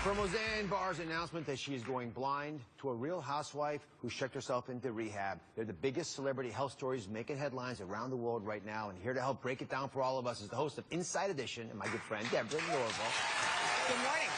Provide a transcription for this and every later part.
From Roseanne Barr's announcement that she is going blind to a real housewife who checked herself into rehab. They're the biggest celebrity health stories making headlines around the world right now. And here to help break it down for all of us is the host of Inside Edition and my good friend, Deborah Norville. Good morning.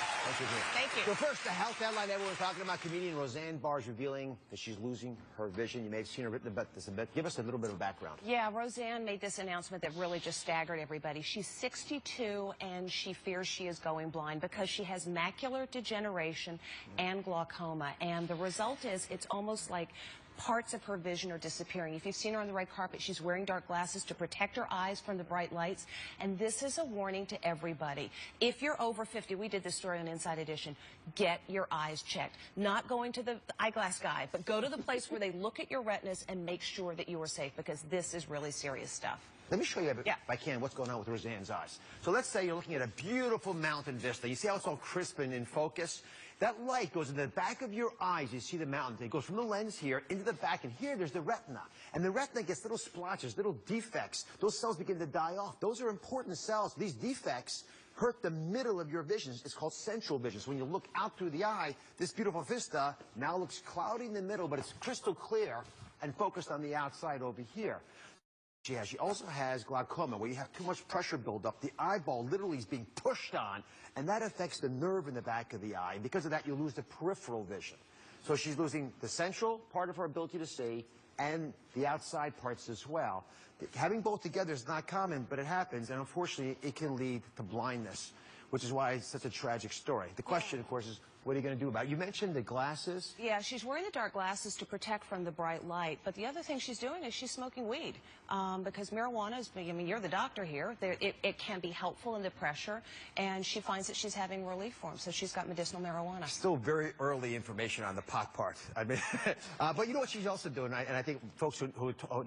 Thank you. So first, the health headline everyone's talking about. Comedian Roseanne Barr is revealing that she's losing her vision. You may have seen her written about this a bit. Give us a little bit of background. Yeah, Roseanne made this announcement that really just staggered everybody. She's 62 and she fears she is going blind because she has macular degeneration and glaucoma. And the result is it's almost like parts of her vision are disappearing. If you've seen her on the red carpet, she's wearing dark glasses to protect her eyes from the bright lights. And this is a warning to everybody. If you're over 50, we did this story on Inside Edition, get your eyes checked. Not going to the eyeglass guy, but go to the place where they look at your retinas and make sure that you are safe, because this is really serious stuff. Let me show you, if I can, what's going on with Roseanne's eyes. So let's say you're looking at a beautiful mountain vista. You see how it's all crisp and in focus? That light goes in the back of your eyes. You see the mountain. It goes from the lens here into the back, and here there's the retina. And the retina gets little splotches, little defects. Those cells begin to die off. Those are important cells. These defects hurt the middle of your vision. It's called central vision. So when you look out through the eye, this beautiful vista now looks cloudy in the middle, but it's crystal clear and focused on the outside over here. She also has glaucoma, where you have too much pressure buildup. The eyeball literally is being pushed on, and that affects the nerve in the back of the eye. And because of that, you lose the peripheral vision. So she's losing the central part of her ability to see and the outside parts as well. Having both together is not common, but it happens, and unfortunately, it can lead to blindness, which is why it's such a tragic story. The question, of course, is what are you going to do about it? You mentioned the glasses. Yeah, she's wearing the dark glasses to protect from the bright light. But the other thing she's doing is she's smoking weed. Because marijuana is, I mean, you're the doctor here. It can be helpful in the pressure. And she finds that she's having relief from it. So she's got medicinal marijuana. Still very early information on the pot part. I mean, but you know what she's also doing? And I think folks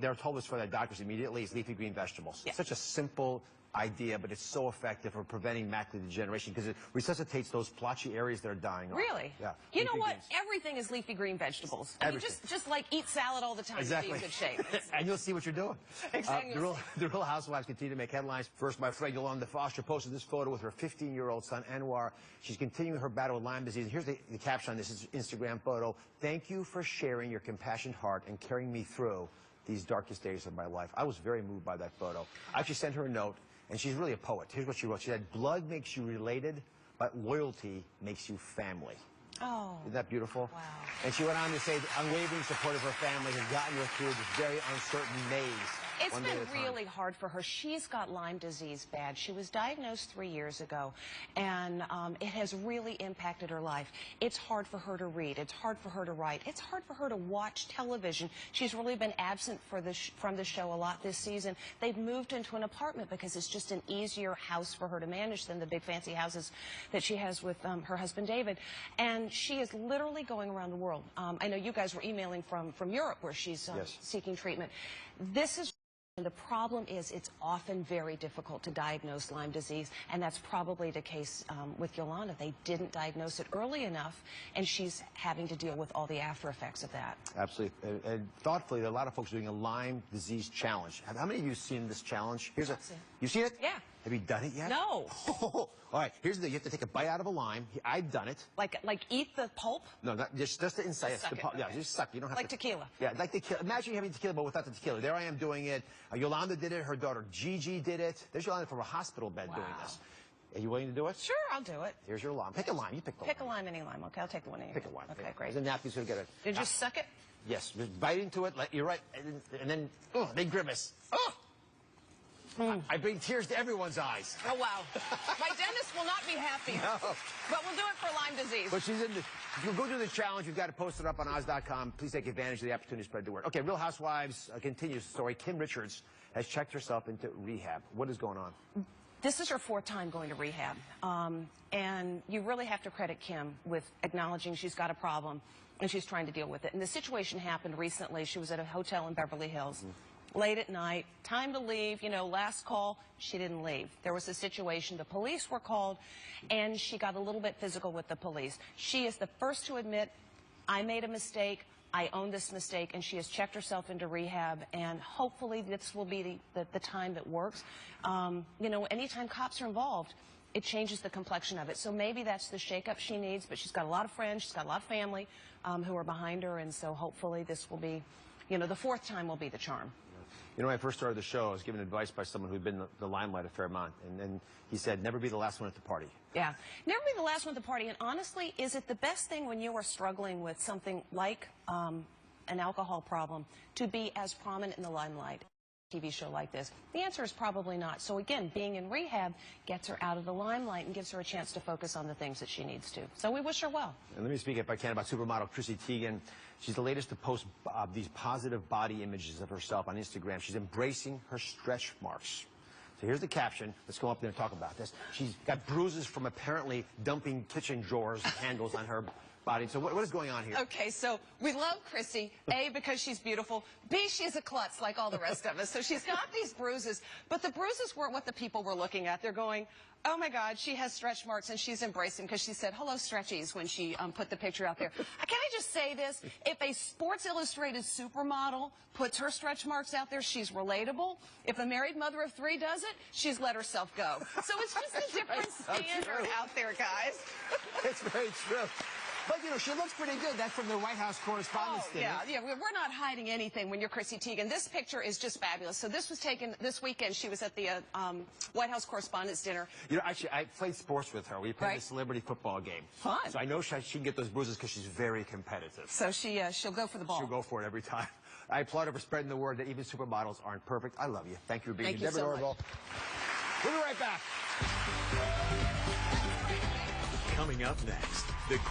they're told this for their doctors immediately, is leafy green vegetables. Yeah. Such a simple idea, but it's so effective for preventing macular degeneration because it resuscitates those blotchy areas that are dying off. Really? Yeah. You know what? Everything is leafy green vegetables. I mean, just like eat salad all the time. Exactly. To be in good shape. And you'll see what you're doing. Exactly. The Real Housewives continue to make headlines. First, my friend Yolanda Foster posted this photo with her 15-year-old son, Anwar. She's continuing her battle with Lyme disease. Here's the caption on this Instagram photo. "Thank you for sharing your compassionate heart and carrying me through these darkest days of my life." I was very moved by that photo. I actually sent her a note. And she's really a poet. Here's what she wrote. She said, "Blood makes you related, but loyalty makes you family." Oh. Isn't that beautiful? Wow. And she went on to say the unwavering support of her family has gotten her through this very uncertain maze. It's been really hard for her. She's got Lyme disease bad. She was diagnosed 3 years ago, and it has really impacted her life. It's hard for her to read. It's hard for her to write. It's hard for her to watch television. She's really been absent from the show a lot this season. They've moved into an apartment because it's just an easier house for her to manage than the big fancy houses that she has with her husband David. And she is literally going around the world. I know you guys were emailing from Europe where she's seeking treatment. And the problem is it's often very difficult to diagnose Lyme disease, and that's probably the case with Yolanda. They didn't diagnose it early enough, and she's having to deal with all the after effects of that. Absolutely. And thoughtfully, there are a lot of folks doing a Lyme disease challenge. How many of you have seen this challenge? You've seen it? Yeah. Have you done it yet? No. All right, here's the deal. You have to take a bite out of a lime. I've done it. Like eat the pulp? No, not just the inside. Just suck it. Yeah, just suck. You don't have like tequila. Yeah, like tequila. Imagine you having tequila, but without the tequila. There I am doing it. Yolanda did it. Her daughter Gigi did it. There's Yolanda from a hospital bed doing this. Are you willing to do it? Sure, I'll do it. Here's your lime. Pick a lime. You pick the Pick a lime, any lime. Okay, I'll take the one. Pick a lime. Okay, great. The napkin's going to get it. Did you just suck it? Yes. Just bite into it. You're right. And then, they grimace. Oh! I bring tears to everyone's eyes. Oh, wow. My dentist will not be happy. No. But we'll do it for Lyme disease. But she's in the... If you'll go do the challenge, you've got to post it up on Oz.com. Please take advantage of the opportunity to spread the word. Okay, Real Housewives continues the story. Kim Richards has checked herself into rehab. What is going on? This is her 4th time going to rehab. And you really have to credit Kim with acknowledging she's got a problem and she's trying to deal with it. And the situation happened recently. She was at a hotel in Beverly Hills. Late at night, time to leave, you know, last call, she didn't leave. There was a situation, the police were called, and she got a little bit physical with the police. She is the first to admit, I made a mistake, I own this mistake, and she has checked herself into rehab, and hopefully this will be the time that works. You know, anytime cops are involved, it changes the complexion of it. So maybe that's the shakeup she needs, but she's got a lot of friends, she's got a lot of family who are behind her, and so hopefully this will be, you know, the fourth time will be the charm. You know, when I first started the show, I was given advice by someone who'd been the limelight a fair amount, and he said, never be the last one at the party. Yeah, never be the last one at the party, and honestly, is it the best thing when you are struggling with something like an alcohol problem to be as prominent in the limelight? TV show like this? The answer is probably not. So again, being in rehab gets her out of the limelight and gives her a chance to focus on the things that she needs to. So we wish her well. And let me speak, if I can, about supermodel Chrissy Teigen. She's the latest to post these positive body images of herself on Instagram. She's embracing her stretch marks. So here's the caption. Let's go up there and talk about this. She's got bruises from apparently dumping kitchen drawers handles on her body. So what is going on here? Okay, so we love Chrissy, A, because she's beautiful, B, she's a klutz like all the rest of us. So she's got these bruises, but the bruises weren't what the people were looking at. They're going, oh my God, she has stretch marks, and she's embracing, because she said, hello, stretchies, when she put the picture out there. Can I just say this? If a Sports Illustrated supermodel puts her stretch marks out there, she's relatable. If a married mother of 3 does it, she's let herself go. So it's just a different standard out there, guys. It's very true. But, you know, she looks pretty good. That's from the White House Correspondents' Dinner. Yeah, we're not hiding anything when you're Chrissy Teigen. This picture is just fabulous. So this was taken this weekend. She was at the White House Correspondents' Dinner. You know, actually, I played sports with her. We played a celebrity football game. Fun. So I know she can get those bruises because she's very competitive. So she'll go for the ball. She'll go for it every time. I applaud her for spreading the word that even supermodels aren't perfect. I love you. Thank you for being here. Deborah Norville. We'll be right back. Coming up next, the